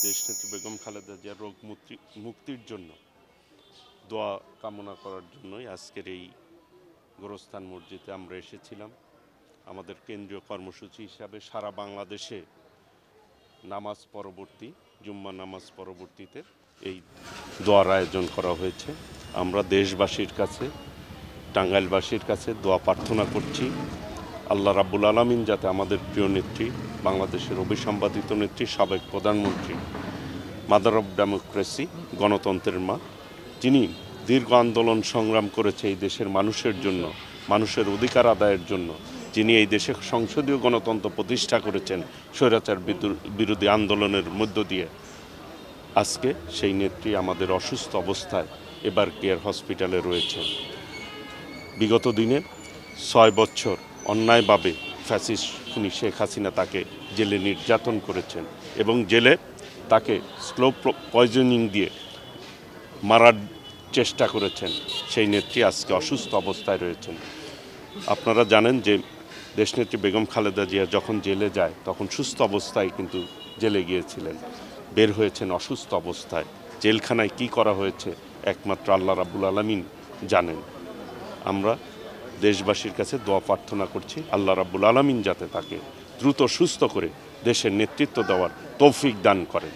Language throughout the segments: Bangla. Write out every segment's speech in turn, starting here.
দেশনেত্রী বেগম খালেদা জিয়ার রোগ মুক্তির জন্য দোয়া কামনা করার জন্যই আজকের এই গোরস্থান মসজিদে আমরা এসেছিলাম। আমাদের কেন্দ্রীয় কর্মসূচি হিসাবে সারা বাংলাদেশে নামাজ পরবর্তী জুম্মা নামাজ পরবর্তীতে এই দোয়ার আয়োজন করা হয়েছে। আমরা দেশবাসীর কাছে, টাঙ্গাইলবাসীর কাছে দোয়া প্রার্থনা করছি, আল্লাহ রাব্বুল আলামিন যাতে আমাদের প্রিয় নেত্রী, বাংলাদেশের অবিসম্বাদিত নেত্রী, সাবেক প্রধানমন্ত্রী, মাদার অব ডেমোক্রেসি, গণতন্ত্রের মা, যিনি দীর্ঘ আন্দোলন সংগ্রাম করেছে এই দেশের মানুষের জন্য, মানুষের অধিকার আদায়ের জন্য, যিনি এই দেশে সংসদীয় গণতন্ত্র প্রতিষ্ঠা করেছেন স্বৈরাচার বিরোধী আন্দোলনের মধ্য দিয়ে, আজকে সেই নেত্রী আমাদের অসুস্থ অবস্থায় এবার কেয়ার হসপিটালে রয়েছেন। বিগত দিনে 6 বছর অন্যায়ভাবে ফ্যাসিস্ট খুনি শেখ হাসিনা তাকে জেলে নির্যাতন করেছেন এবং জেলে তাকে স্লো পয়জনিং দিয়ে মারার চেষ্টা করেছেন। সেই নেত্রী আজকে অসুস্থ অবস্থায় রয়েছেন। আপনারা জানেন যে দেশনেত্রী বেগম খালেদা জিয়া যখন জেলে যায় তখন সুস্থ অবস্থায় কিন্তু জেলে গিয়েছিলেন, বের হয়েছেন অসুস্থ অবস্থায়। জেলখানায় কি করা হয়েছে একমাত্র আল্লাহ রাব্বুল আলামিন জানেন। আমরা দেশবাসীর কাছে দোয়া প্রার্থনা করছি, আল্লাহ রাব্বুল আলামিন যাতে তাকে দ্রুত সুস্থ করে দেশের নেতৃত্ব দেওয়ার তৌফিক দান করেন।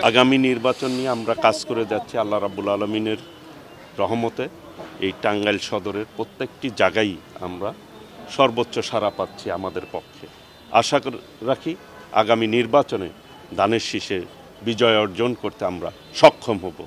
আগামী নির্বাচন নিয়ে আমরা কাজ করে যাচ্ছি আল্লাহ রাব্বুল আলামিনের রহমতে। এই টাঙ্গাইল সদরের প্রত্যেকটি জায়গায় আমরা সর্বোচ্চ সাড়া পাচ্ছি আমাদের পক্ষে। আশা রাখি আগামী নির্বাচনে ধানের শীষে বিজয় অর্জন করতে আমরা সক্ষম হব।